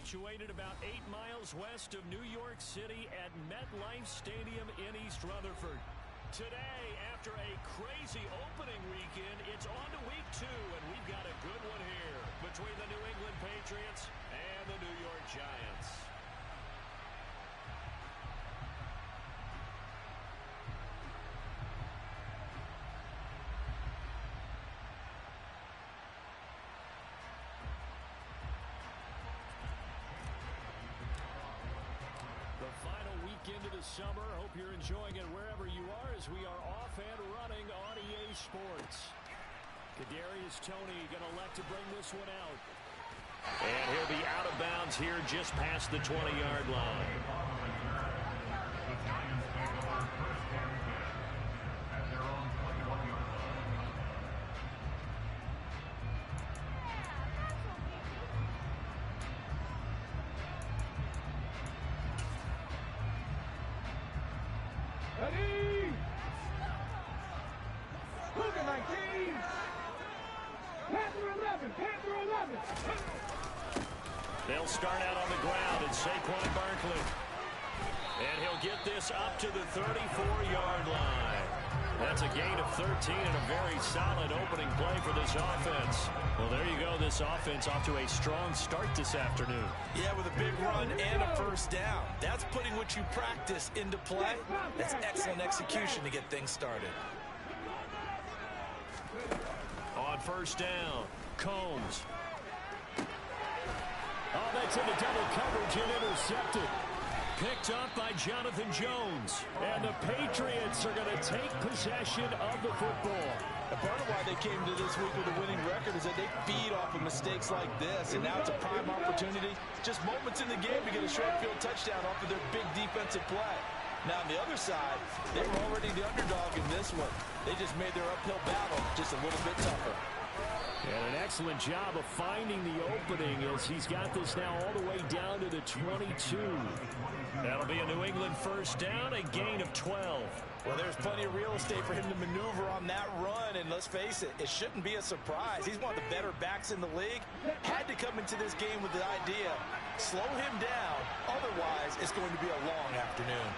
Situated about 8 miles west of New York City at MetLife Stadium in East Rutherford. Today, after a crazy opening weekend, it's on to week 2, and we've got a good one here between the New England Patriots and the New York Giants. Into the summer. Hope you're enjoying it wherever you are as we are off and running on EA Sports. Kadarius Toney going to elect to bring this one out. And he'll be out of bounds here just past the 20-yard line. The Giants take over first down at their own 21-yard line. Ready! Look at 19! Panther 11! Panther 11! They'll start out on the ground, and Saquon Barkley. And he'll get this up to the 34-yard line. That's a gain of 13 and a very solid opening play for this offense. Well, there you go. This offense off to a strong start this afternoon. Yeah, with a big run and a first down. That's putting what you practice into play. That's excellent execution to get things started. On first down, Combs. Oh, that's into double coverage and intercepted. Picked up by Jonathan Jones. And the Patriots are going to take possession of the football. And part of why they came to this week with a winning record is that they feed off of mistakes like this. And now it's a prime opportunity. Just moments in the game to get a short field touchdown off of their big defensive play. Now on the other side, they were already the underdog in this one. They just made their uphill battle just a little bit tougher. And an excellent job of finding the opening as he's got this now all the way down to the 22. That'll be a New England first down, a gain of 12. Well, there's plenty of real estate for him to maneuver on that run, and let's face it, it shouldn't be a surprise. He's one of the better backs in the league. Had to come into this game with the idea, slow him down, otherwise it's going to be a long afternoon.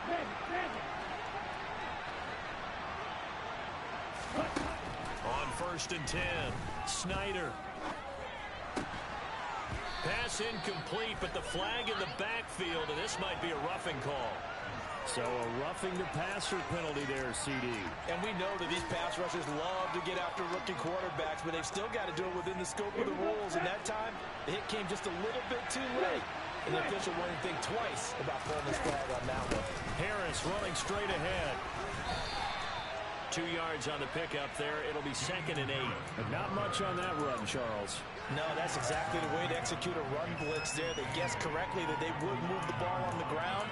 On first and 10, Snyder. Pass incomplete, but the flag in the backfield, and this might be a roughing call. So a roughing the passer penalty there, CD. And we know that these pass rushers love to get after rookie quarterbacks, but they've still got to do it within the scope of the rules. And that time, the hit came just a little bit too late. And the official wouldn't think twice about pulling this flag on that one. Harris running straight ahead. 2 yards on the pickup there. It'll be 2nd and 8. Not much on that run, Charles. No, that's exactly the way to execute a run blitz there. They guessed correctly that they would move the ball on the ground,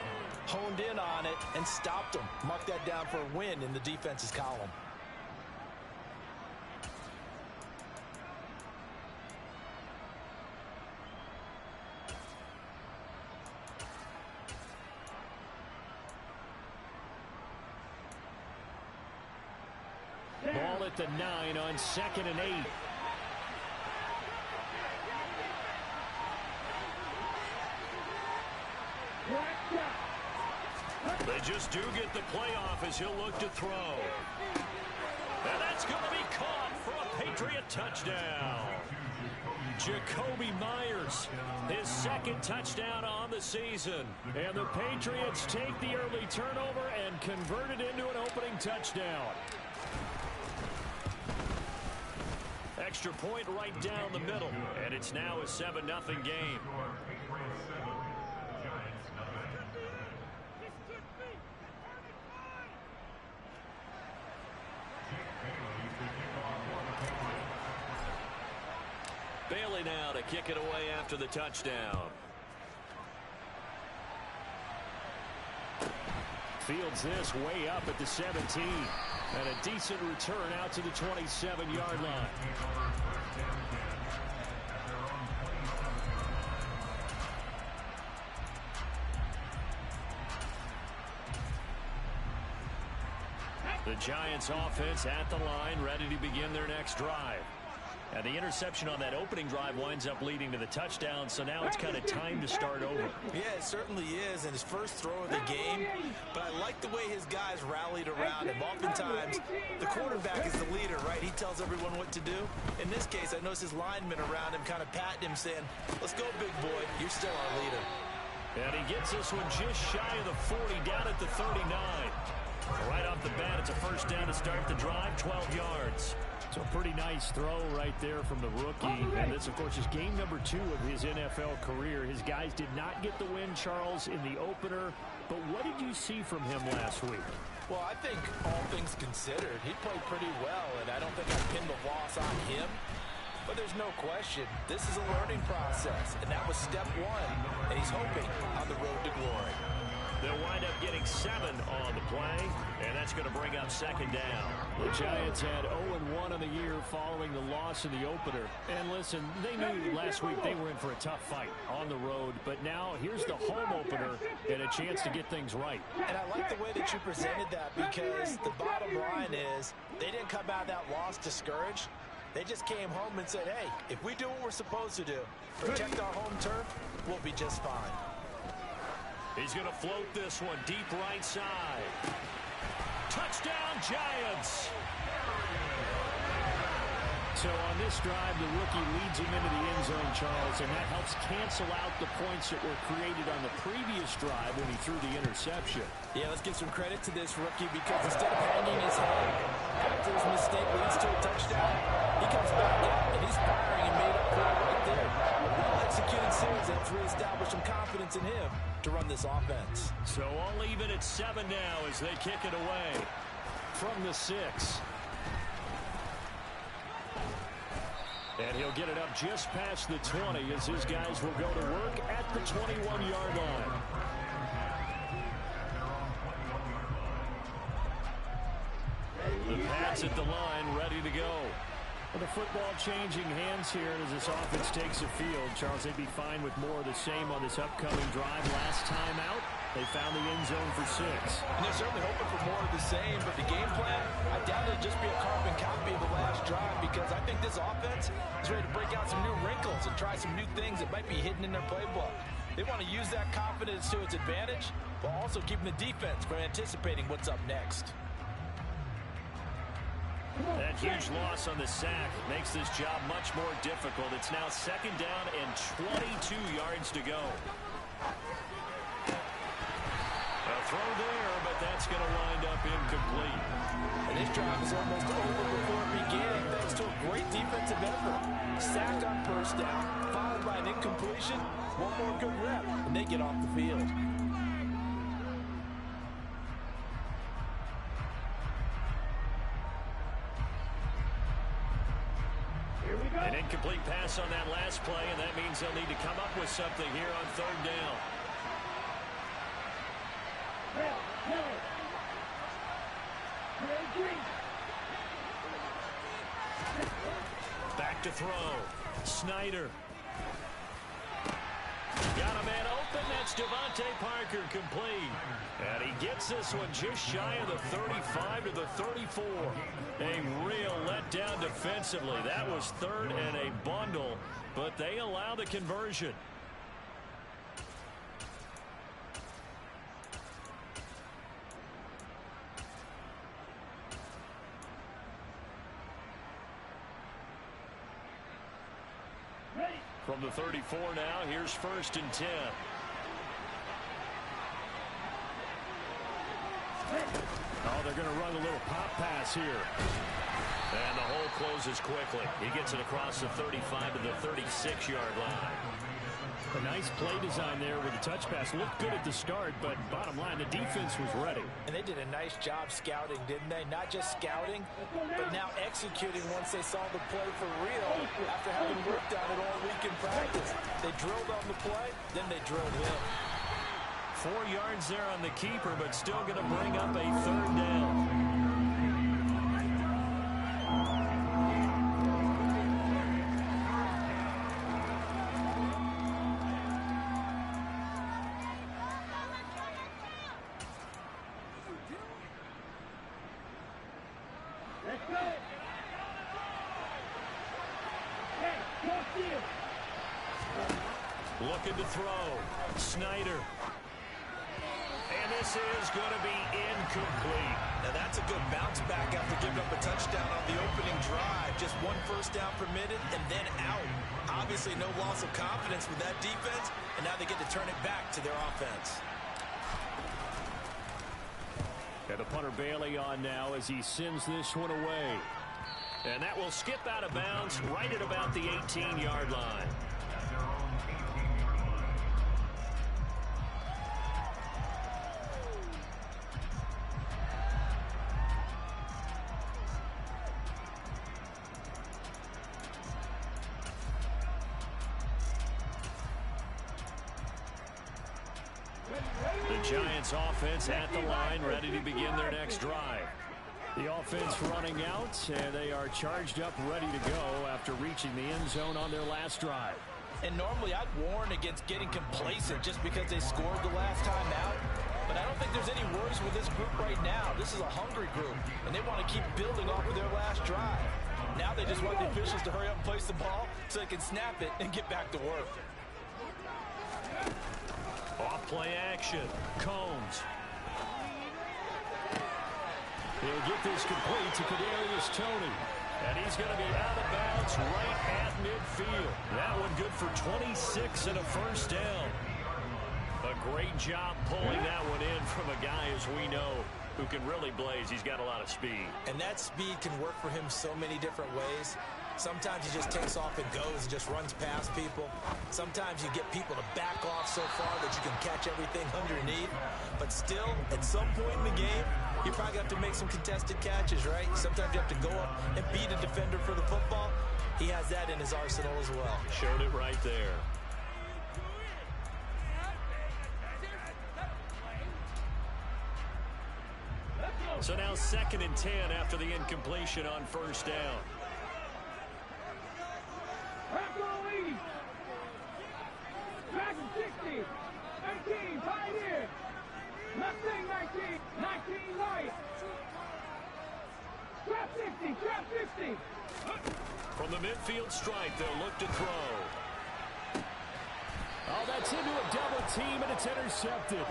honed in on it, and stopped them. Mark that down for a win in the defense's column. Ball at the 9 on 2nd and 8. They just do get the playoff as he'll look to throw. And that's going to be caught for a Patriot touchdown. Jacoby Myers, his 2nd touchdown on the season. And the Patriots take the early turnover and convert it into an opening touchdown. Extra point right down the middle, and it's now a 7-0 game. Bailey now to kick it away after the touchdown. Fields this way up at the 17. And a decent return out to the 27-yard line. The Giants offense at the line, ready to begin their next drive. And the interception on that opening drive winds up leading to the touchdown, so now it's kind of time to start over. Yeah, it certainly is, and his first throw of the game. But I like the way his guys rallied around him. Oftentimes, the quarterback is the leader, right? He tells everyone what to do. In this case, I noticed his linemen around him kind of patting him, saying, let's go, big boy. You're still our leader. And he gets this one just shy of the 40, down at the 39. Right off the bat, it's a first down to start the drive, 12 yards. So a pretty nice throw right there from the rookie. And this, of course, is game number 2 of his NFL career. His guys did not get the win, Charles, in the opener. But what did you see from him last week? Well, I think all things considered, he played pretty well, and I don't think I pinned the loss on him. But there's no question, this is a learning process, and that was step 1, and he's hoping on the road to glory. They'll wind up getting 7 on the play, and that's going to bring up second down. The Giants had 0-1 on the year following the loss in the opener. And listen, they knew last week they were in for a tough fight on the road, but now here's the home opener and a chance to get things right. And I like the way that you presented that, because the bottom line is they didn't come out of that loss discouraged. They just came home and said, hey, if we do what we're supposed to do, protect our home turf, we'll be just fine. He's going to float this one deep right side. Touchdown, Giants! So on this drive, the rookie leads him into the end zone, Charles, and that helps cancel out the points that were created on the previous drive when he threw the interception. Yeah, let's give some credit to this rookie, because instead of hanging his head after his mistake leads to a touchdown, he comes back out and he's firing and made up for it right there. Well-executed series that's reestablished some confidence in him to run this offense. So all even at 7 now as they kick it away from the 6. And he'll get it up just past the 20 as his guys will go to work at the 21-yard line. The Pats at the line, ready to go. Well, the football changing hands here as this offense takes the field. Charles, they'd be fine with more of the same on this upcoming drive. Last time out, they found the end zone for 6. And they're certainly hoping for more of the same, but the game plan, I doubt it'll just be a carbon copy of the last drive, because I think this offense is ready to break out some new wrinkles and try some new things that might be hidden in their playbook. They want to use that confidence to its advantage, while also keeping the defense from anticipating what's up next. That huge loss on the sack makes this job much more difficult. It's now second down and 22 yards to go. A throw there, but that's going to wind up incomplete. And this drive is almost over before it began, thanks to a great defensive effort. Sacked on first down, followed by an incompletion. One more good rep, and they get off the field. An incomplete pass on that last play, and that means they'll need to come up with something here on third down. Back to throw. Snyder. Got a man open. That's Devontae Parker, complete. And he gets this one just shy of the 35 to the 34. A real letdown defensively. That was third and a bundle, but they allow the conversion. From the 34 now, here's first and 10. Oh, they're going to run a little pop pass here. And the hole closes quickly. He gets it across the 35 to the 36-yard line. A nice play design there with the touch pass. Looked good at the start, but bottom line, the defense was ready. And they did a nice job scouting, didn't they? Not just scouting, but now executing once they saw the play for real after having worked on it all week in practice. They drilled on the play, then they drilled him. 4 yards there on the keeper, but still going to bring up a third down. Looking to throw. Snyder. And this is going to be incomplete. Now that's a good bounce back after giving up a touchdown on the opening drive. Just one first down permitted and then out. Obviously no loss of confidence with that defense, and now they get to turn it back to their offense. And the punter Bailey on now as he sends this one away. And that will skip out of bounds right at about the 18-yard line. The Giants offense at the line, ready to begin their next drive. The offense running out, and they are charged up, ready to go after reaching the end zone on their last drive. And normally I'd warn against getting complacent just because they scored the last time out. But I don't think there's any worries with this group right now. This is a hungry group, and they want to keep building off of their last drive. Now they just want the officials to hurry up and place the ball so they can snap it and get back to work. Off play action. Combs. He'll get this complete to Kadarius Toney. And he's going to be out of bounds right at midfield. That one good for 26 and a first down. A great job pulling that one in from a guy, as we know, who can really blaze. He's got a lot of speed. And that speed can work for him so many different ways. Sometimes he just takes off and goes and just runs past people. Sometimes you get people to back off so far that you can catch everything underneath. But still, at some point in the game, you probably have to make some contested catches, right? Sometimes you have to go up and beat a defender for the football. He has that in his arsenal as well. Showed it right there. So now 2nd and 10 after the incompletion on first down. Back on lead. Back to 60. 19, tight end. Nothing, 19. 19, light. Trap 60, trap 60. From the midfield strike, they'll look to throw. Oh, that's into a double team, and it's intercepted.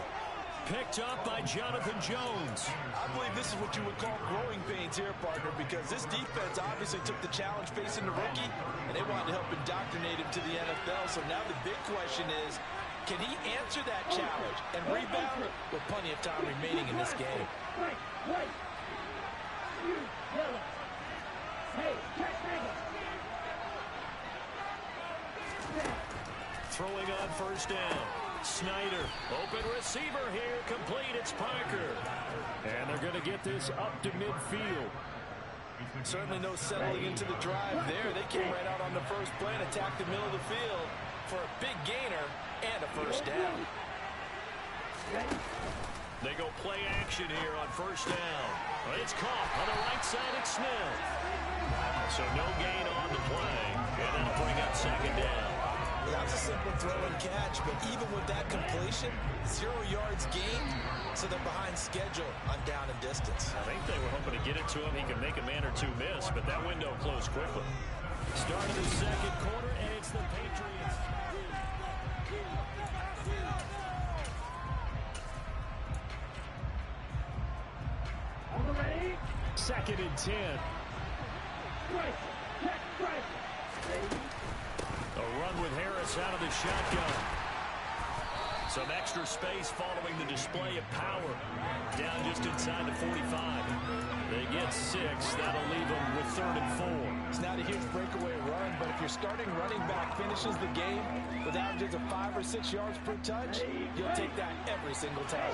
Picked up by Jonathan Jones. I believe this is what you would call growing pains here, partner, because this defense obviously took the challenge facing the rookie, and they wanted to help indoctrinate him to the NFL. So now the big question is, can he answer that challenge and rebound with plenty of time remaining in this game? Wait. You, yellow. Hey, check that. Throwing on first down. Snyder, open receiver here, complete, it's Parker. And they're going to get this up to midfield. Certainly no settling into the drive there. They came right out on the first play and attacked the middle of the field for a big gainer and a first down. They go play action here on first down. But it's caught on the right side, it's Smith. So no gain on the play, and that'll bring up 2nd down. That's a simple throw and catch, but even with that completion, 0 yards gained, so they're behind schedule on down and distance. I think they were hoping to get it to him. He can make a man or two miss, but that window closed quickly. Start of the 2nd quarter, and it's the Patriots. On the ready. 2nd and 10. Strike. Check, strike. A run with Harris out of the shotgun. Some extra space following the display of power. Down just inside the 45. They get 6. That'll leave them with 3rd and 4. It's not a huge breakaway run, but if your starting running back finishes the game with averages of 5 or 6 yards per touch, you'll take that every single time.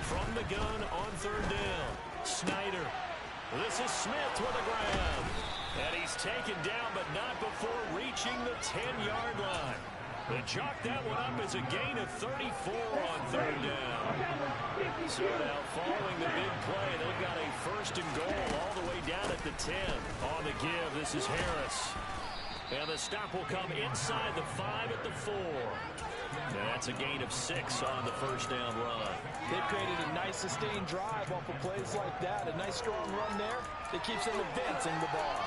From the gun on 3rd down. Snyder. This is Smith with a grab. And he's taken down, but not before reaching the 10-yard line. They chalk that one up as a gain of 34 on 3rd down. So now following the big play, they've got a 1st and goal all the way down at the 10. On the give, this is Harris. And the stop will come inside the 5 at the 4. And that's a gain of 6 on the 1st down run. They've created a nice sustained drive off of plays like that. A nice strong run there that keeps them advancing the ball.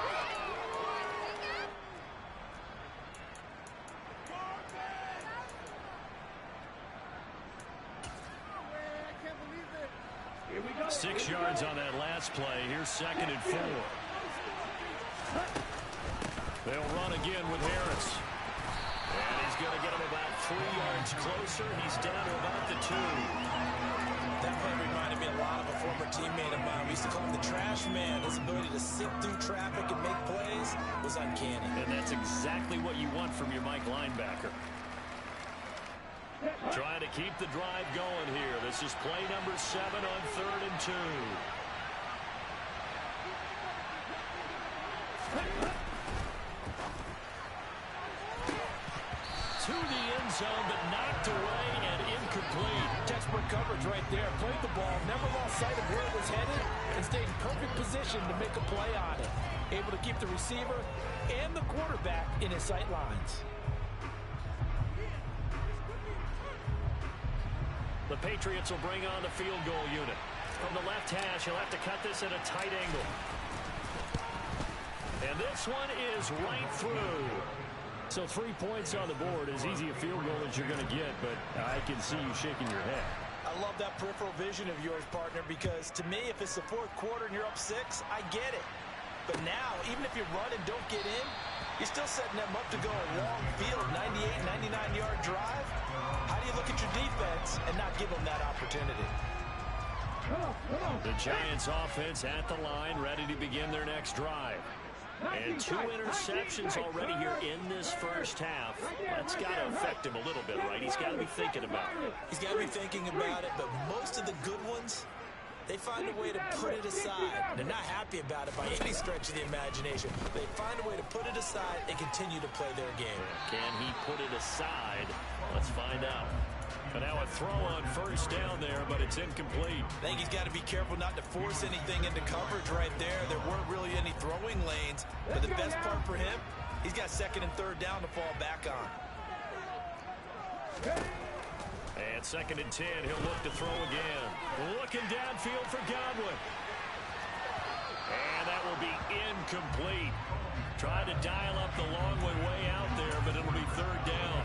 6 yards on that last play. Here's 2nd and 4. They'll run again with Harris. And he's going to get him about 3 yards closer. He's down to about the 2. That play reminded me a lot of a former teammate of mine. We used to call him the trash man. His ability to sift through traffic and make plays was uncanny. And that's exactly what you want from your Mike linebacker. Trying to keep the drive going here. This is play number 7 on 3rd and 2. To the end zone, but knocked away and incomplete. Textbook coverage right there. Played the ball, never lost sight of where it was headed, and stayed in perfect position to make a play on it. Able to keep the receiver and the quarterback in his sight lines. The Patriots will bring on the field goal unit. From the left hash, he'll have to cut this at a tight angle. And this one is right through. So 3 points on the board, as easy a field goal as you're going to get, but I can see you shaking your head. I love that peripheral vision of yours, partner, because to me, if it's the 4th quarter and you're up 6, I get it. But now, even if you run and don't get in, you're still setting them up to go a long field, 98, 99-yard drive. How do you look at your defense and not give them that opportunity? The Giants offense at the line, ready to begin their next drive. And 2 interceptions already here in this first half. That's got to affect him a little bit, right? He's got to be thinking about it. He's got to be thinking about it, but most of the good ones, they find a way to put it aside. They're not happy about it by any stretch of the imagination. They find a way to put it aside and continue to play their game. Can he put it aside? Let's find out. And now a throw on 1st down there, but it's incomplete. I think he's got to be careful not to force anything into coverage right there. There weren't really any throwing lanes. But the best part for him, he's got 2nd and 3rd down to fall back on. And 2nd and 10, he'll look to throw again. Looking downfield for Godwin. And that will be incomplete. Tried to dial up the long one way out there, but it'll be 3rd down.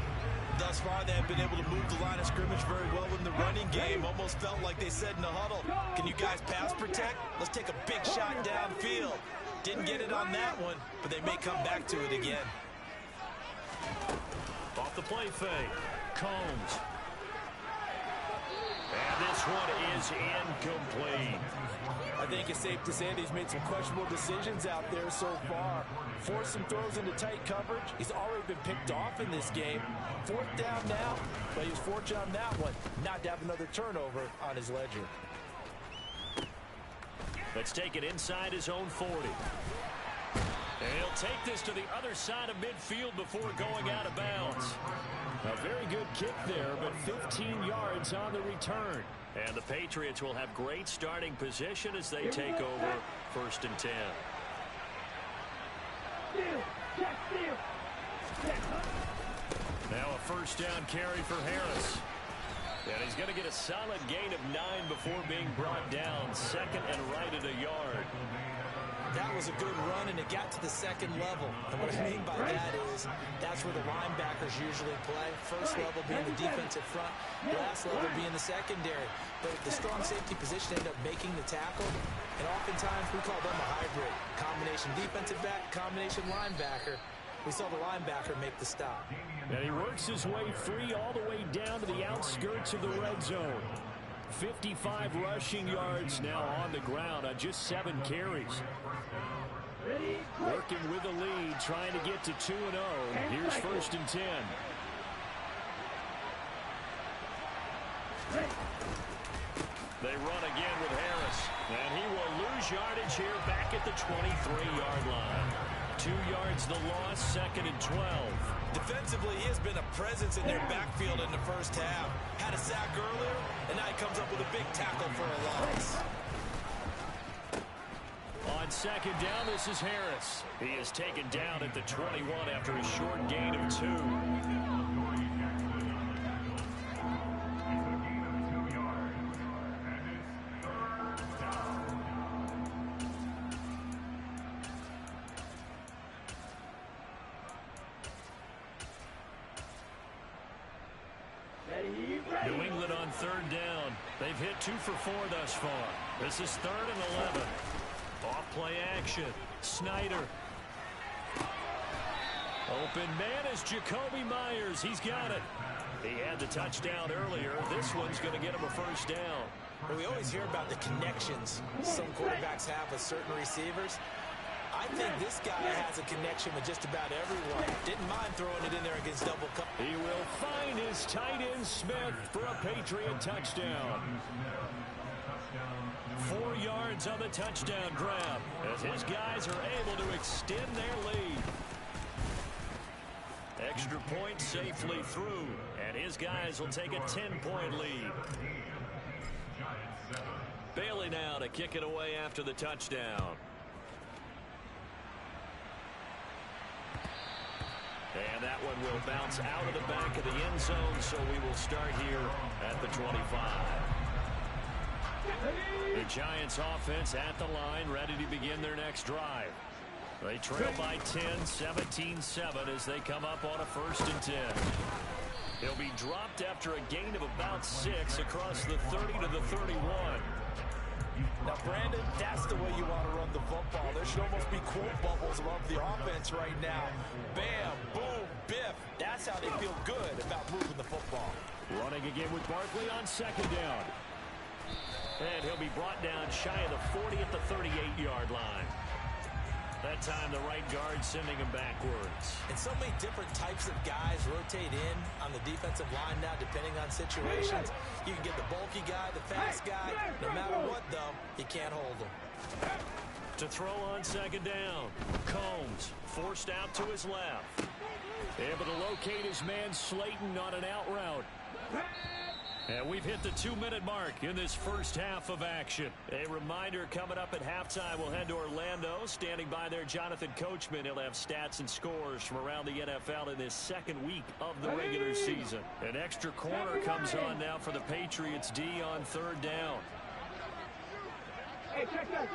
Thus far, they have been able to move the line of scrimmage very well in the running game. Almost felt like they said in the huddle, can you guys pass protect? Let's take a big shot downfield. Didn't get it on that one, but they may come back to it again. Off the play fake. Combs. And this one is incomplete. I think it's safe to say that he's made some questionable decisions out there so far. Forced some throws into tight coverage. He's already been picked off in this game. 4th down now, but he was fortunate on that one not to have another turnover on his ledger. Let's take it inside his own 40. And he'll take this to the other side of midfield before going out of bounds. A very good kick there, but 15 yards on the return. And the Patriots will have great starting position as they take over 1st and 10. Now a 1st down carry for Harris. And he's going to get a solid gain of 9 before being brought down. 2nd and right at a yard. That was a good run, and it got to the 2nd level. And what I mean by that is that's where the linebackers usually play. 1st level being the defensive front, last level being the secondary. But the strong safety position ended up making the tackle, and oftentimes we call them a hybrid. Combination defensive back, combination linebacker. We saw the linebacker make the stop. And he works his way free all the way down to the outskirts of the red zone. 55 rushing yards now on the ground on just 7 carries. Working with the lead, trying to get to 2-0. Here's 1st and 10. They run again with Harris. And he will lose yardage here back at the 23-yard line. 2 yards the loss, 2nd and 12. Defensively, he has been a presence in their backfield in the first half. Had a sack earlier, and now he comes up with a big tackle for a loss. On 2nd down, this is Harris. He is taken down at the 21 after a short gain of 2. New England on third down. They've hit 2 for 4 thus far. This is 3rd and 11. Off play action. Snyder. Open man is Jacoby Myers. He's got it. He had the touchdown earlier. This one's going to get him a first down. Well, we always hear about the connections some quarterbacks have with certain receivers. I think this guy has a connection with just about everyone. Didn't mind throwing it in there against double coverage. He will find his tight end Smith for a Patriot touchdown. 4 yards on the touchdown grab as his guys are able to extend their lead. Extra point safely through, and his guys will take a 10-point lead. Bailey now to kick it away after the touchdown. And that one will bounce out of the back of the end zone, so we will start here at the 25. The Giants offense at the line, ready to begin their next drive. They trail by 10, 17-7 as they come up on a 1st and 10. He'll be dropped after a gain of about 6 across the 30 to the 31. Now, Brandon, that's the way you want to run the football. There should almost be quote bubbles above the offense right now. Bam, boom, biff. That's how they feel good about moving the football. Running again with Barkley on 2nd down. And he'll be brought down shy of the 40 at the 38-yard line. That time the right guard sending him backwards. And so many different types of guys rotate in on the defensive line now depending on situations. You can get the bulky guy, the fast guy. No matter what, though, you can't hold them. To throw on 2nd down. Combs forced out to his left. Able to locate his man Slayton on an out route. And we've hit the 2-minute mark in this first half of action. A reminder, coming up at halftime, we'll head to Orlando. Standing by there, Jonathan Coachman. He'll have stats and scores from around the NFL in this 2nd week of the regular season. An extra corner comes on now for the Patriots D on 3rd down. Hey, check that,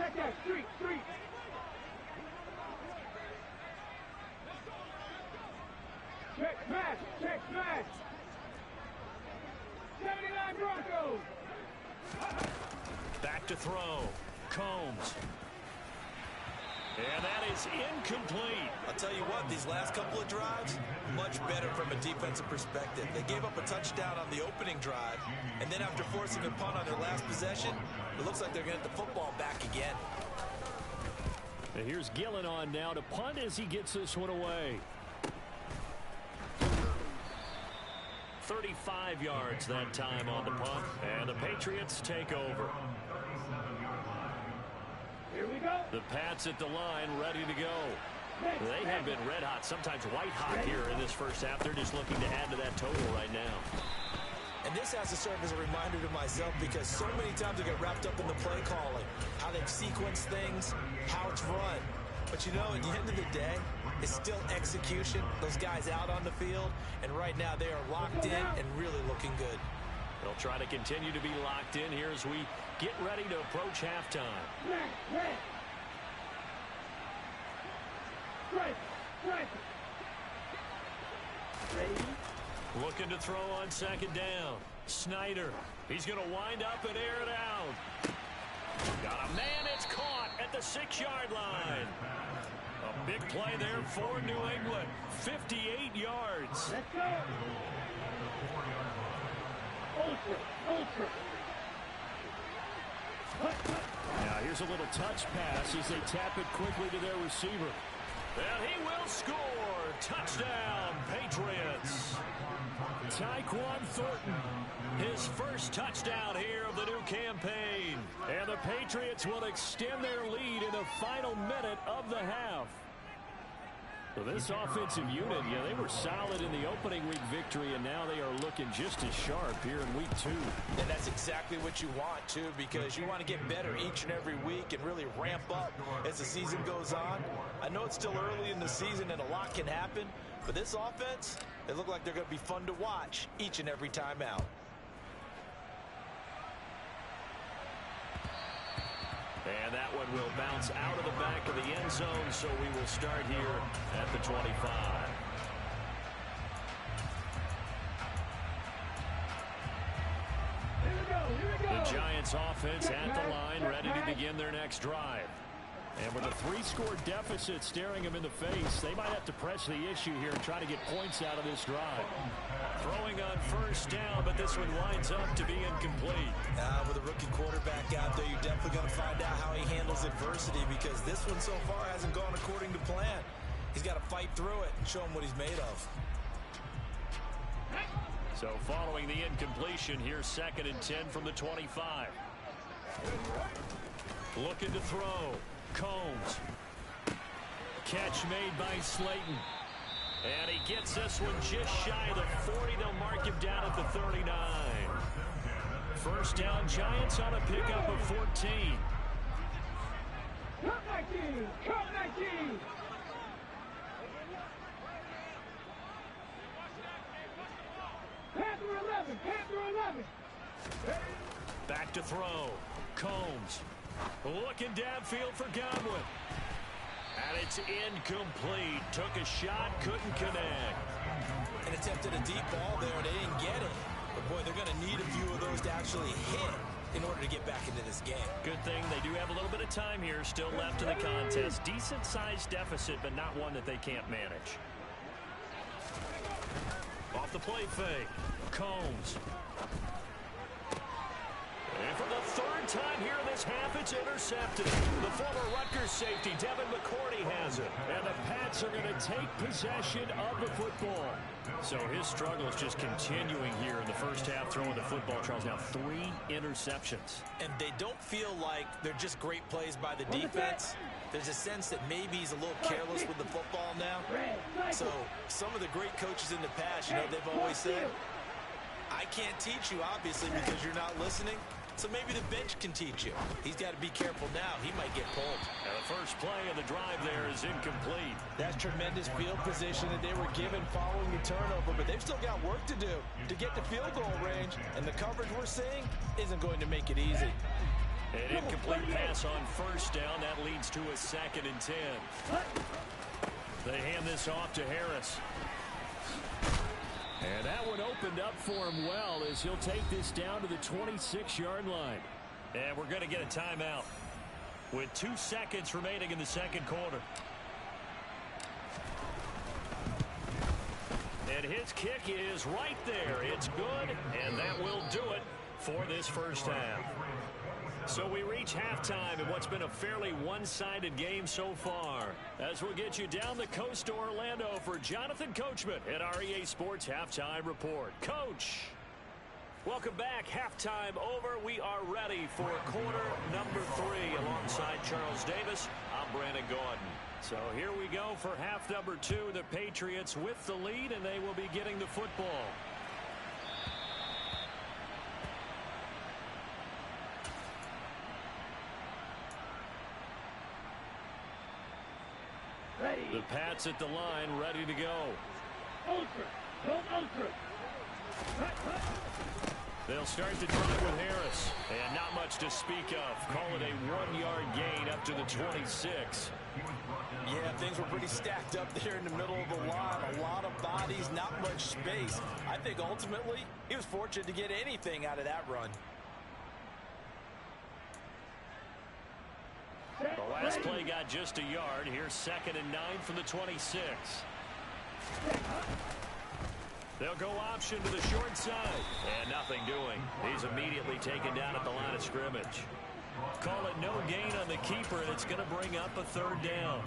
street. Check smash. 79 Broncos. Back to throw. Combs. And that is incomplete. I'll tell you what, these last couple of drives, much better from a defensive perspective. They gave up a touchdown on the opening drive, and then after forcing a punt on their last possession, it looks like they're going to get the football back again. And here's Gillen on now to punt as he gets this one away. 35 yards that time on the punt, and the Patriots take over. Here we go. The Pats at the line, ready to go. They have been red hot, sometimes white hot here in this first half. They're just looking to add to that total right now. And this has to serve as a reminder to myself because so many times I get wrapped up in the play calling, how they've sequenced things, how it's run. But you know, at the end of the day, it's still execution. Those guys out on the field, and right now they are locked in and really looking good. They'll try to continue to be locked in here as we get ready to approach halftime. Looking to throw on 2nd down. Snyder. He's going to wind up and air it out. Got a man. It's caught at the 6-yard line. A big play there for New England. 58 yards. Let's go. Ultra. Now here's a little touch pass as they tap it quickly to their receiver. And he will score. Touchdown, Patriots. Tyquan Thornton, his first touchdown here of the new campaign. And the Patriots will extend their lead in the final minute of the half. So this offensive unit, they were solid in the opening week victory, and now they are looking just as sharp here in week 2. And that's exactly what you want, too, because you want to get better each and every week and really ramp up as the season goes on. I know it's still early in the season and a lot can happen, but this offense, they look like they're going to be fun to watch each and every time out. And that one will bounce out of the back of the end zone, so we will start here at the 25. Giants offense at the line, ready to begin their next drive. And with a 3-score deficit staring them in the face, they might have to press the issue here and try to get points out of this drive. Throwing on first down, but this one winds up to be incomplete. With a rookie quarterback out there, you're definitely going to find out how he handles adversity, because this one so far hasn't gone according to plan. He's got to fight through it and show him what he's made of. So following the incompletion, here's 2nd and 10 from the 25. Looking to throw. Combs. Catch made by Slayton. And he gets this one just shy of the 40. They'll mark him down at the 39. First down, Giants on a pickup of 14. Cut 19! Cut 19! Panther 11! Panther 11! Back to throw. Combs. Looking downfield for Godwin. And it's incomplete. Took a shot, couldn't connect. And attempted a deep ball there, and they didn't get it. But, boy, they're going to need a few of those to actually hit in order to get back into this game. Good thing they do have a little bit of time here still left in the contest. Decent-sized deficit, but not one that they can't manage. Off the play fake. Combs. And for the 3rd time here in this half, it's intercepted. The former Rutgers safety, Devin McCourty, has it. And the Pats are going to take possession of the football. So his struggle is just continuing here in the first half, throwing the football. Charles, now 3 interceptions. And they don't feel like they're just great plays by the defense. There's a sense that maybe he's a little careless with the football now. So some of the great coaches in the past, you know, they've always said, I can't teach you, obviously, because you're not listening. So maybe the bench can teach you. He's got to be careful now. He might get pulled. And the first play of the drive there is incomplete. That's tremendous field position that they were given following the turnover, but they've still got work to do to get to field goal range, and the coverage we're seeing isn't going to make it easy. An incomplete pass on first down. That leads to a 2nd and 10. They hand this off to Harris. And that one opened up for him well, as he'll take this down to the 26-yard line. And we're going to get a timeout with 2 seconds remaining in the second quarter. And his kick is right there. It's good, and that will do it for this first half. So we reach halftime in what's been a fairly one-sided game so far. As we'll get you down the coast to Orlando for Jonathan Coachman at our EA Sports Halftime Report. Coach, welcome back. Halftime over. We are ready for quarter number 3 alongside Charles Davis. I'm Brandon Gordon. So here we go for half number 2. The Patriots with the lead, and they will be getting the football. The Pats at the line, ready to go. They'll start the drive with Harris. And not much to speak of. Call it a 1-yard gain up to the 26. Yeah, things were pretty stacked up there in the middle of the line. A lot of bodies, not much space. I think ultimately he was fortunate to get anything out of that run. The last play got just a yard. Here's 2nd and 9 from the 26. They'll go option to the short side. And nothing doing. He's immediately taken down at the line of scrimmage. Call it no gain on the keeper, and it's going to bring up a 3rd down.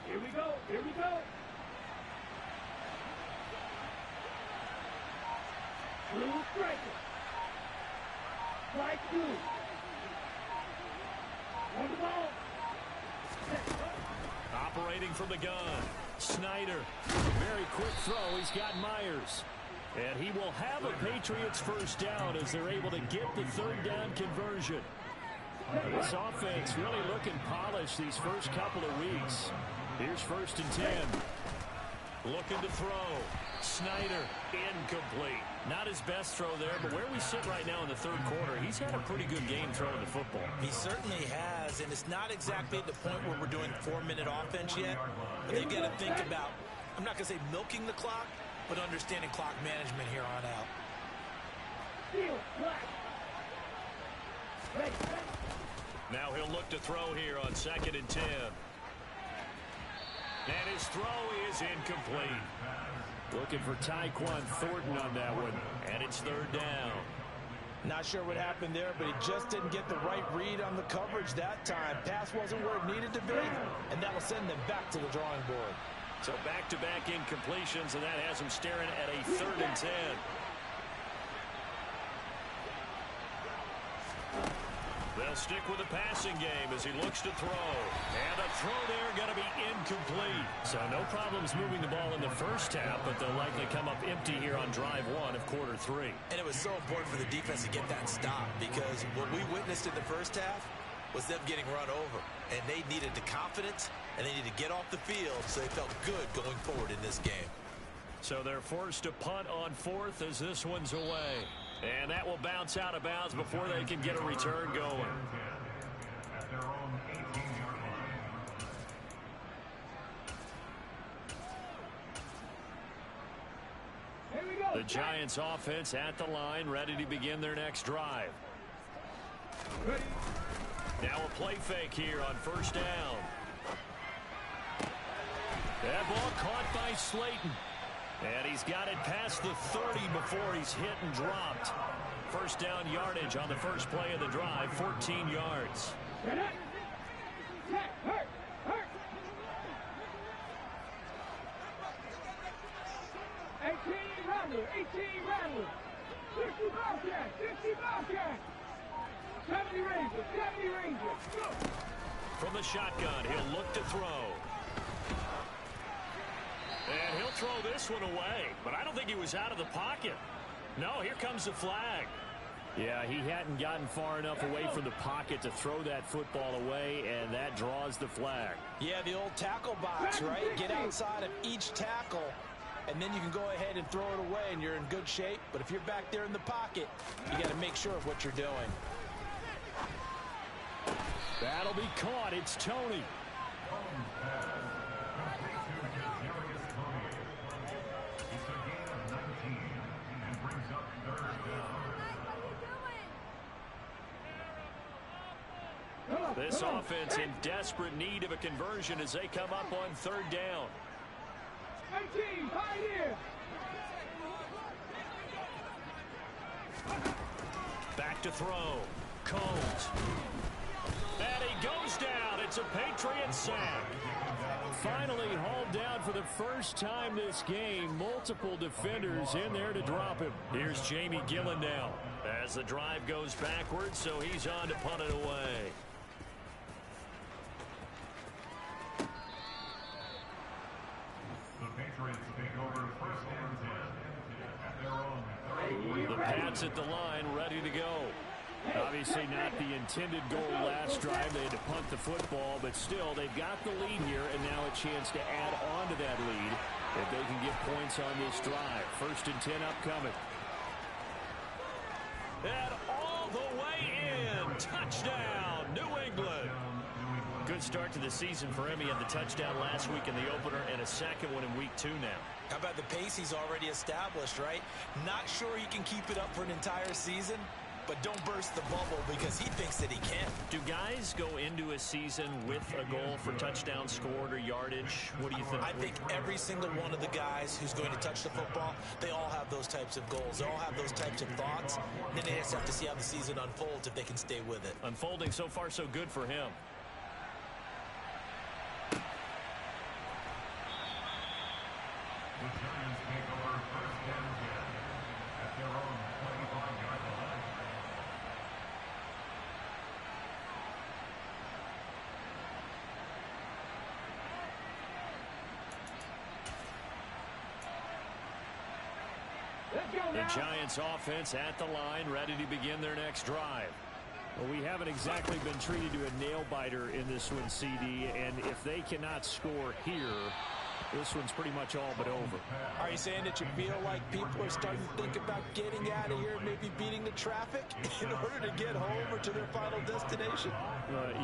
Here we go. Here we go. Blue striker. Strike 2. On the ball. Operating from the gun. Snyder. Very quick throw. He's got Myers. And he will have a Patriots first down as they're able to get the 3rd down conversion. This offense really looking polished these first couple of weeks. Here's 1st and 10. Looking to throw. Snyder, incomplete. Not his best throw there, but where we sit right now in the third quarter, he's had a pretty good game throwing the football. He certainly has, and it's not exactly at the point where we're doing 4-minute offense yet. But they've got to think about, I'm not going to say milking the clock, but understanding clock management here on out. Now he'll look to throw here on 2nd and 10. And his throw is incomplete. Looking for Tyquan Thornton on that one. And it's 3rd down. Not sure what happened there, but he just didn't get the right read on the coverage that time. Pass wasn't where it needed to be, and that will send them back to the drawing board. So back-to-back incompletions, and that has him staring at a 3rd and 10. They'll stick with the passing game as he looks to throw. And a throw there going to be incomplete. So no problems moving the ball in the first half, but they'll likely come up empty here on drive 1 of quarter 3. And it was so important for the defense to get that stop, because what we witnessed in the first half was them getting run over. And they needed the confidence, and they needed to get off the field so they felt good going forward in this game. So they're forced to punt on 4th as this one's away. And that will bounce out of bounds before they can get a return going. At their own 18-yard line. The Giants offense at the line, ready to begin their next drive. Now a play fake here on 1st down. That ball caught by Slayton. And he's got it past the 30 before he's hit and dropped. 1st down yardage on the first play of the drive, 14 yards. 18 Rattler. 60 Bobcat. 60 Bobcat. 70 Rangers. 70 Rangers. From the shotgun, he'll look to throw. And he'll throw this one away, but I don't think he was out of the pocket. No, here comes the flag. Yeah, he hadn't gotten far enough away from the pocket to throw that football away, and that draws the flag. Yeah, the old tackle box, right? Get outside of each tackle, and then you can go ahead and throw it away, and you're in good shape. But if you're back there in the pocket, you got to make sure of what you're doing. That'll be caught. It's Tony. This offense in desperate need of a conversion as they come up on 3rd down. 19, Pioneer. Back to throw. Combs. And he goes down. It's a Patriot sack. Finally hauled down for the first time this game. Multiple defenders in there to drop him. Here's Jamie Gillen now as the drive goes backwards, so he's on to punt it away. The Patriots take over 1st and 10 at their own 30. The Pats at the line, ready to go. Obviously not the intended goal last drive. They had to punt the football, but still they've got the lead here, and now a chance to add on to that lead if they can get points on this drive. 1st and 10 upcoming. And all the way in. Touchdown, New England. Good start to the season for him. He had the touchdown last week in the opener and a second one in week 2 now. How about the pace he's already established, right? Not sure he can keep it up for an entire season, but don't burst the bubble because he thinks that he can. Do guys go into a season with a goal for touchdown scored or yardage? What do you think? I think every single one of the guys who's going to touch the football, they all have those types of goals. They all have those types of thoughts. And then they just have to see how the season unfolds if they can stay with it. Unfolding so far so good for him. The Giants take over 1st and 10 at their own 25-yard line. The Giants offense at the line, ready to begin their next drive. Well, we haven't exactly been treated to a nail-biter in this one, CD, and if they cannot score here, This one's pretty much all but over. Are you saying that you feel like people are starting to think about getting out of here, maybe beating the traffic in order to get home or to their final destination?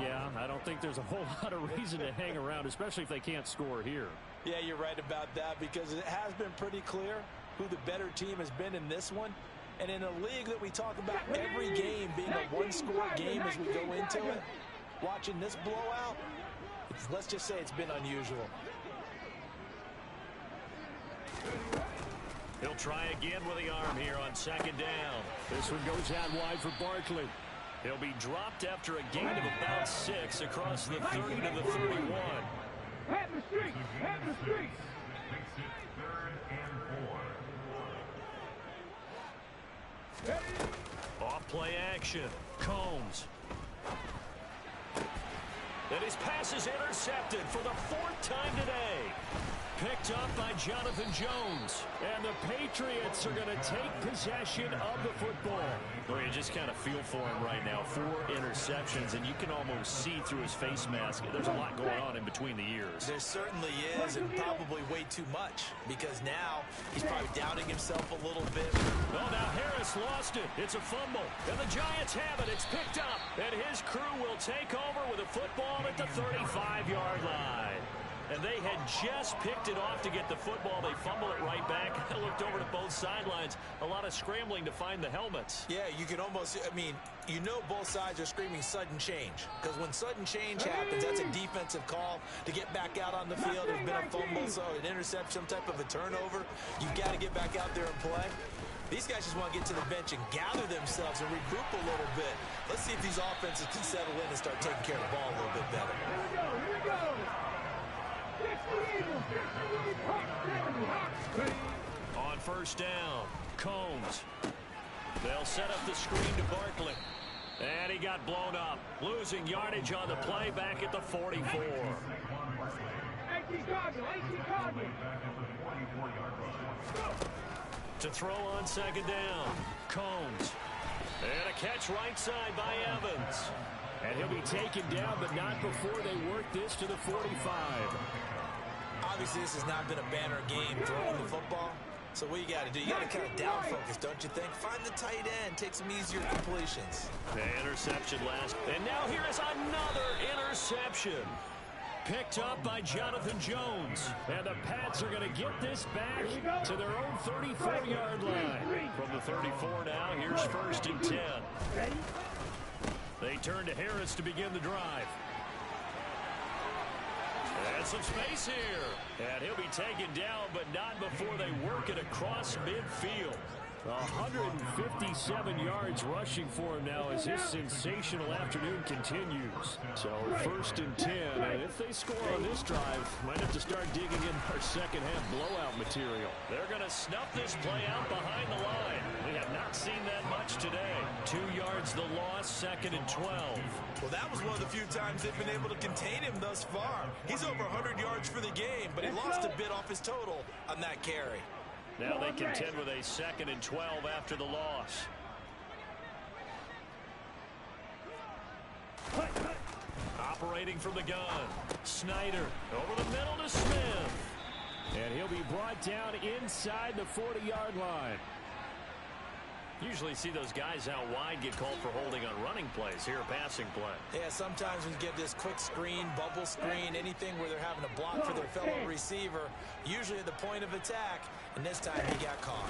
Yeah, I don't think there's a whole lot of reason to hang around, especially if they can't score here. Yeah, you're right about that, because it has been pretty clear who the better team has been in this one. And in a league that we talk about every game being a one-score game as we go into it, watching this blowout, let's just say it's been unusual. He'll try again with the arm here on second down. This one goes out wide for Barkley. He'll be dropped after a gain of about 6 across the 30 to the 31. Have the street! Have the street! Makes it 3rd and 4. Off play action. Combs. And his pass is intercepted for the 4th time today. Picked up by Jonathan Jones. And the Patriots are going to take possession of the football. Well, you just kind of feel for him right now. 4 interceptions, and you can almost see through his face mask. There's a lot going on in between the ears. There certainly is, and probably way too much, because now he's probably doubting himself a little bit. Oh, now Harris lost it. It's a fumble. And the Giants have it. It's picked up. And his crew will take over with a football at the 35-yard line. And they had just picked it off to get the football. They fumble it right back. I looked over to both sidelines. A lot of scrambling to find the helmets. Yeah, you can almost, I mean, you know both sides are screaming sudden change. Because when sudden change happens, that's a defensive call to get back out on the field. There's been a fumble, so an interception, some type of a turnover. You've got to get back out there and play. These guys just want to get to the bench and gather themselves and regroup a little bit. Let's see if these offenses can settle in and start taking care of the ball a little bit better. Here we go! On first down, Combs. They'll set up the screen to Barkley. And he got blown up. Losing yardage on the play back at the 44. To throw on second down, Combs. And a catch right side by Evans. And he'll be taken down, but not before they work this to the 45. Obviously, this has not been a banner game throwing the football. So what you got to do, you got to kind of down focus, don't you think? Find the tight end, take some easier completions. The interception last. And now here is another interception. Picked up by Jonathan Jones. And the Pats are going to get this back to their own 34-yard line. From the 34 now, here's 1st and 10. They turn to Harris to begin the drive. And some space here. And he'll be taken down, but not before they work it across midfield. 157 yards rushing for him now as his sensational afternoon continues. So 1st and 10, and if they score on this drive, might have to start digging in our second half blowout material. They're going to snuff this play out behind the line. We have not seen that much today. 2 yards the loss, 2nd and 12. Well, that was one of the few times they've been able to contain him thus far. He's over 100 yards for the game, but he lost a bit off his total on that carry. Now they contend with a 2nd and 12 after the loss. Operating from the gun. Snyder over the middle to Smith. And he'll be brought down inside the 40-yard line. Usually see those guys out wide get called for holding on running plays. Here, a passing play. Yeah, sometimes we get this quick screen, bubble screen, anything where they're having to block for their fellow receiver, usually at the point of attack, and this time he got caught.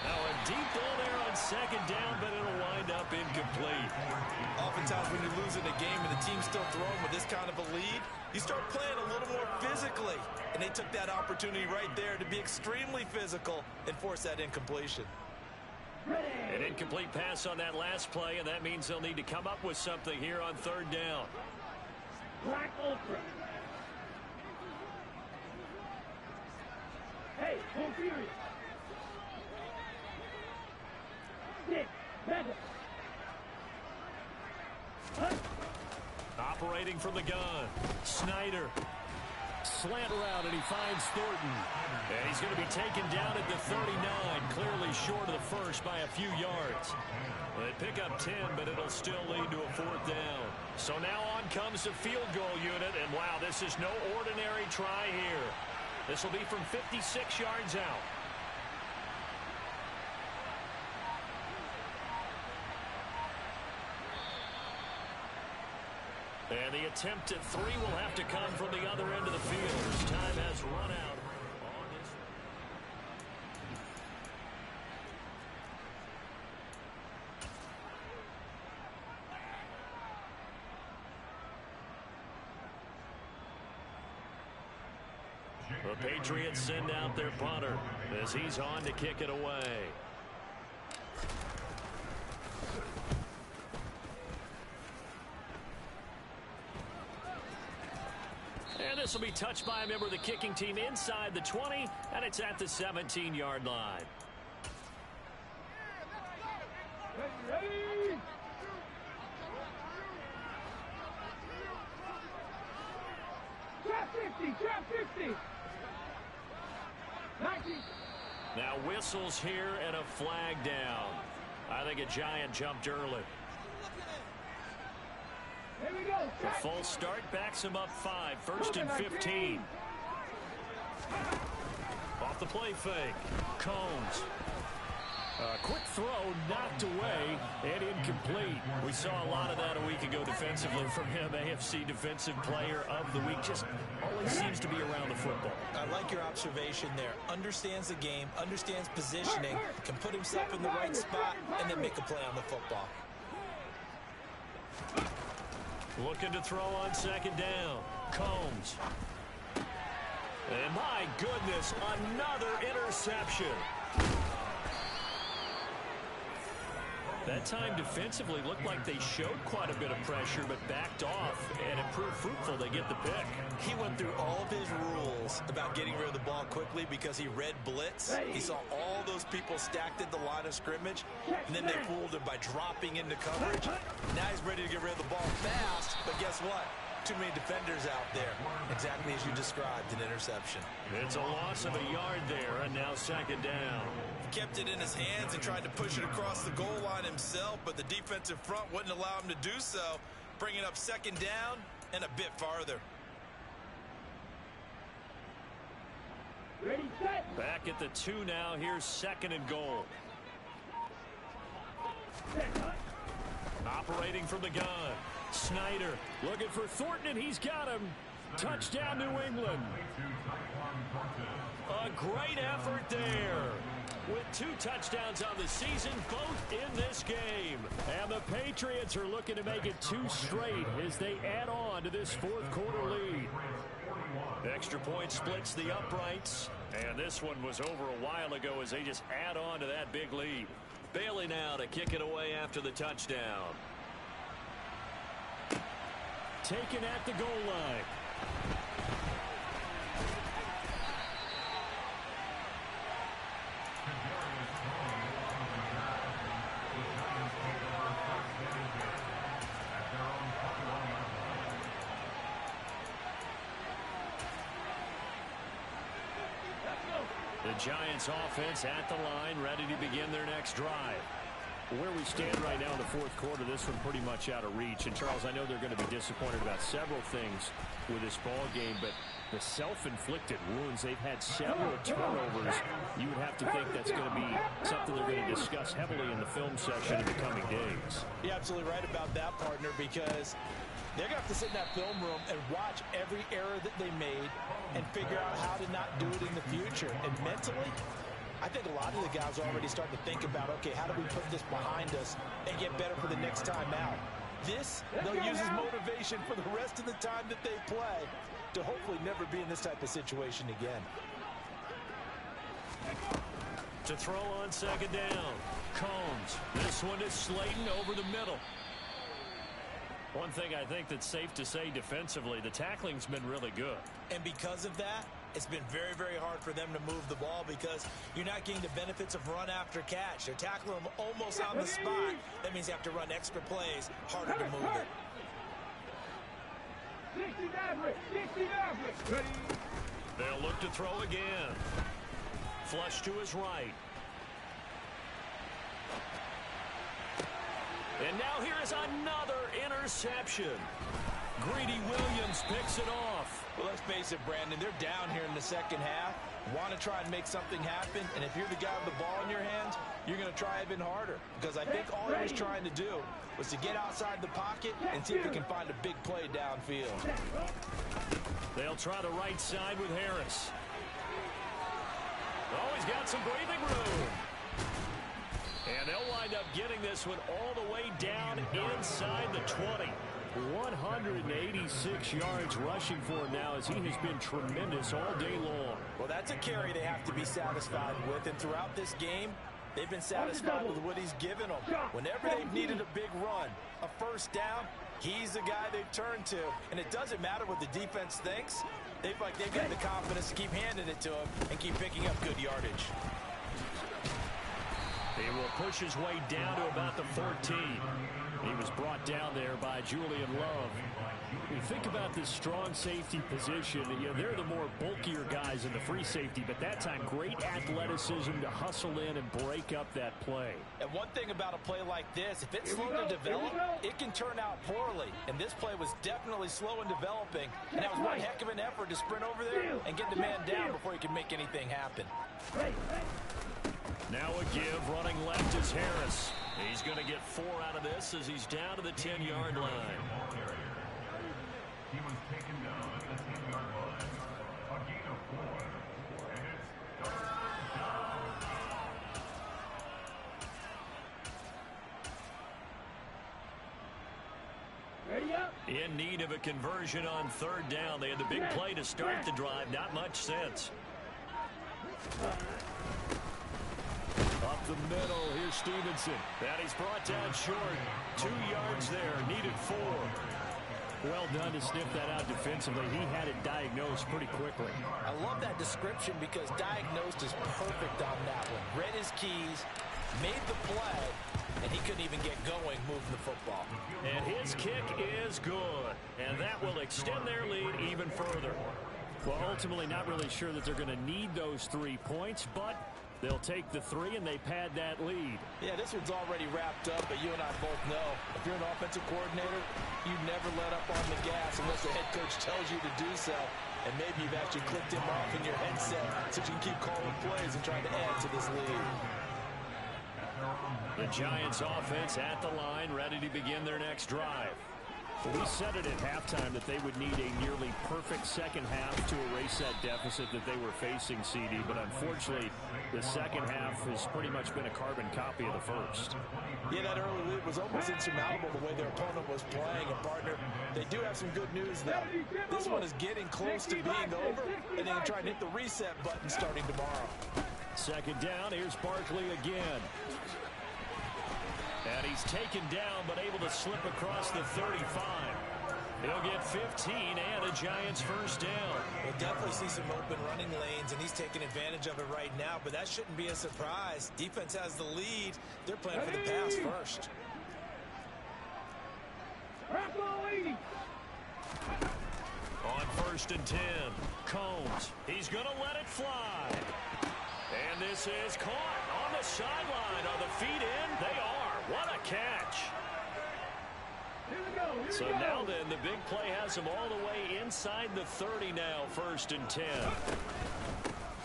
Now a deep ball there on second down, but it'll wind up incomplete. Oftentimes when you're losing a game and the team's still throwing with this kind of a lead, you start playing a little more physically. And they took that opportunity right there to be extremely physical and force that incompletion. An incomplete pass on that last play, and that means they'll need to come up with something here on 3rd down. Black Ultra. Hey, home furious. Stick, Mega. Operating from the gun. Snyder. Slant around, and he finds Thornton. And he's going to be taken down at the 39. Clearly be short of the first by a few yards. They pick up 10, but it'll still lead to a 4th down. So now on comes the field goal unit, and wow, this is no ordinary try here. This will be from 56 yards out. And the attempt at 3 will have to come from the other end of the field as time has run out on this. The Patriots send out their punter as he's on to kick it away. And this will be touched by a member of the kicking team inside the 20, and it's at the 17-yard line. Ready? Trap 50, trap 50. 19. Now whistles here and a flag down. I think a Giant jumped early. Here we go. The full start backs him up 5, 1st and 15. Off the play fake. Combs. Quick throw knocked away and incomplete. We saw a lot of that a week ago defensively from him. AFC Defensive Player of the Week. Just always seems to be around the football. I like your observation there. Understands the game, understands positioning, can put himself in the right spot, and then make a play on the football. Looking to throw on 2nd down. Combs. And my goodness, another interception. That time defensively looked like they showed quite a bit of pressure but backed off, and it proved fruitful. They get the pick. He went through all of his rules about getting rid of the ball quickly because he read blitz. He saw all those people stacked at the line of scrimmage, and then they fooled him by dropping into coverage. Now he's ready to get rid of the ball fast, but guess what? Too many defenders out there. Exactly as you described, an interception. It's a loss of a yard there, and now 2nd down. Kept it in his hands and tried to push it across the goal line himself, but the defensive front wouldn't allow him to do so, bringing up 2nd down and a bit farther. Ready, set. Back at the 2 now. Here's 2nd and goal. Operating from the gun. Snyder looking for Thornton, and he's got him. Touchdown, New England. A great effort there. With 2 touchdowns on the season, both in this game. And the Patriots are looking to make it 2 straight as they add on to this 4th quarter lead. Extra point splits the uprights. And this one was over a while ago as they just add on to that big lead. Bailey now to kick it away after the touchdown. Taken at the goal line. The Giants offense at the line, ready to begin their next drive. Where we stand right now in the 4th quarter, this one pretty much out of reach. And, Charles, I know they're going to be disappointed about several things with this ball game, but the self-inflicted wounds, they've had several turnovers. You would have to think that's going to be something they're going to discuss heavily in the film section in the coming days. You're absolutely right about that, partner, because they're going to have to sit in that film room and watch every error that they made and figure out how to not do it in the future. And mentally, I think a lot of the guys are already starting to think about, okay, how do we put this behind us and get better for the next time out? This, they'll use as motivation for the rest of the time that they play to hopefully never be in this type of situation again. To throw on 2nd down. Combs. This one is Slayton over the middle. One thing I think that's safe to say defensively, the tackling's been really good. And because of that, it's been very, very hard for them to move the ball because you're not getting the benefits of run after catch. They're tackling them almost on the spot. That means you have to run extra plays, harder to move it. 60 average, 60 average. Ready. They'll look to throw again. Flush to his right. And now here is another interception. Greedy Williams picks it off. Well, let's face it, Brandon, they're down here in the second half. Want to try and make something happen, and if you're the guy with the ball in your hands, you're going to try even harder. Because I think all he was trying to do was to get outside the pocket and see if he can find a big play downfield. They'll try the right side with Harris. Oh, he's got some breathing room. And they'll wind up getting this one all the way down inside the 20. 186 yards rushing for him now, as he has been tremendous all day long. Well, that's a carry they have to be satisfied with. And throughout this game, they've been satisfied with what he's given them. Whenever they've needed a big run, a first down, he's the guy they've turned to. And it doesn't matter what the defense thinks. They've got the confidence to keep handing it to him and keep picking up good yardage. He will push his way down to about the 14. He was brought down there by Julian Love. When you think about this strong safety position, they're the more bulkier guys in the free safety, but that time great athleticism to hustle in and break up that play. And one thing about a play like this, if it's slow to develop, it can turn out poorly. And this play was definitely slow in developing, and that was one heck of an effort to sprint over there and get the man down before he can make anything happen. Now a give, running left is Harris. He's going to get 4 out of this as he's down to the 10-yard line. He was taken down at the 10-yard line. A gain of 4. And it's third down. Ready up. In need of a conversion on third down. They had the big play to start the drive. Not much sense. Up the middle, here's Stevenson. And he's brought down short. 2 yards there, needed 4. Well done to sniff that out defensively. He had it diagnosed pretty quickly. I love that description because diagnosed is perfect on that one. Read his keys, made the play, and he couldn't even get going moving the football. And his kick is good. And that will extend their lead even further. Well, ultimately not really sure that they're going to need those 3 points, but they'll take the 3 and they pad that lead. Yeah, this one's already wrapped up, but you and I both know if you're an offensive coordinator, you never let up on the gas unless the head coach tells you to do so. And maybe you've actually clicked him off in your headset so you can keep calling plays and trying to add to this lead. The Giants offense at the line, ready to begin their next drive. Well, we said it at halftime that they would need a nearly perfect second half to erase that deficit that they were facing, CD. But unfortunately, the second half has pretty much been a carbon copy of the first. Yeah, that early lead was almost insurmountable the way their opponent was playing. And, partner, they do have some good news, though. This one is getting close to being over, and they can try and hit the reset button starting tomorrow. Second down, here's Barkley again. And he's taken down, but able to slip across the 35. He'll get 15 and a Giants first down. We'll definitely see some open running lanes, and he's taking advantage of it right now, but that shouldn't be a surprise. Defense has the lead. They're playing for the pass first. On 1st and 10, Combs. He's going to let it fly. And this is caught on the sideline. Are the feet in? They are. What a catch. So now then, the big play has him all the way inside the 30 now, 1st and 10.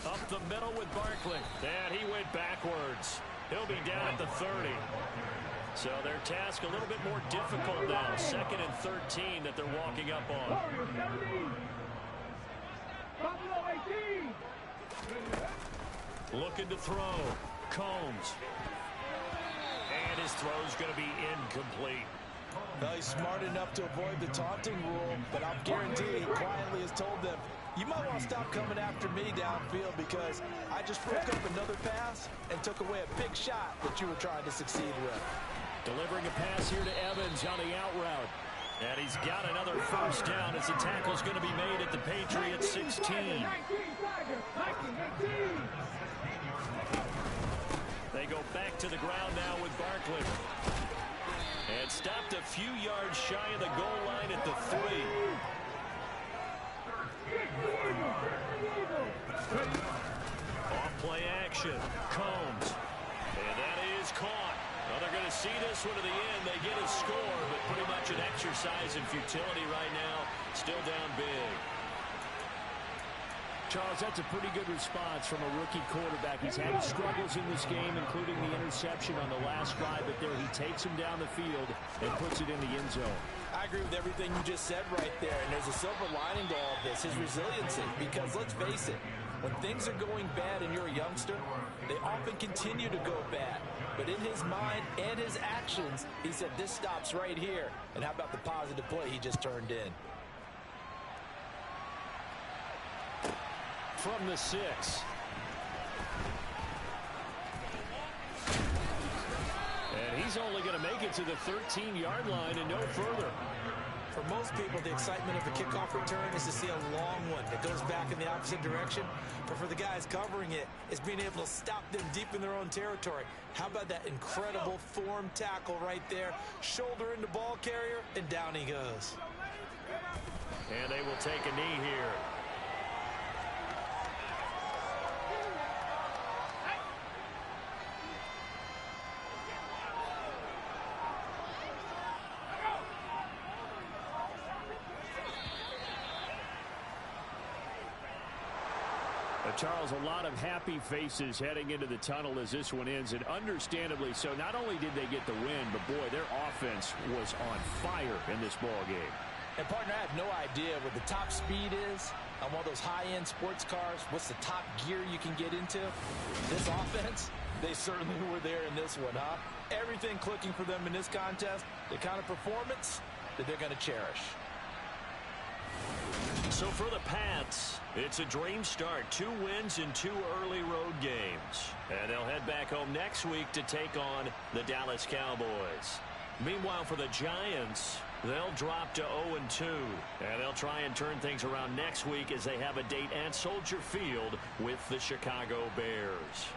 Up the middle with Barkley. And he went backwards. He'll be down at the 30. So their task a little bit more difficult now. 2nd and 13 that they're walking up on. Looking to throw. Combs. And his throw's going to be incomplete. Well, he's smart enough to avoid the taunting rule, but I'll guarantee he quietly has told them, you might want to stop coming after me downfield because I just broke up another pass and took away a big shot that you were trying to succeed with. Delivering a pass here to Evans on the out route. And he's got another first down as the tackle's going to be made at the Patriots 16. They go back to the ground now with Barkley. And stopped a few yards shy of the goal line at the 3. Off play action. Combs. And that is caught. Well, they're going to see this one to the end. They get a score, but pretty much an exercise in futility right now. Still down big. Charles, that's a pretty good response from a rookie quarterback. He's had struggles in this game, including the interception on the last drive, but there he takes him down the field and puts it in the end zone. I agree with everything you just said right there, and there's a silver lining to all of this, his resiliency, because let's face it, when things are going bad and you're a youngster, they often continue to go bad. But in his mind and his actions, he said, this stops right here. And how about the positive play he just turned in? From the 6. And he's only going to make it to the 13-yard line and no further. For most people, the excitement of the kickoff return is to see a long one that goes back in the opposite direction. But for the guys covering it, it's being able to stop them deep in their own territory. How about that incredible form tackle right there? Shoulder into ball carrier, and down he goes. And they will take a knee here. Charles, a lot of happy faces heading into the tunnel as this one ends, and understandably so. Not only did they get the win, but boy, their offense was on fire in this ball game. And partner, I have no idea what the top speed is on one of those high-end sports cars. What's the top gear you can get into? This offense, they certainly were there in this one, huh? Everything clicking for them in this contest, the kind of performance that they're going to cherish. So for the Pats, it's a dream start. 2 wins in 2 early road games. And they'll head back home next week to take on the Dallas Cowboys. Meanwhile, for the Giants, they'll drop to 0-2. And they'll try and turn things around next week as they have a date at Soldier Field with the Chicago Bears.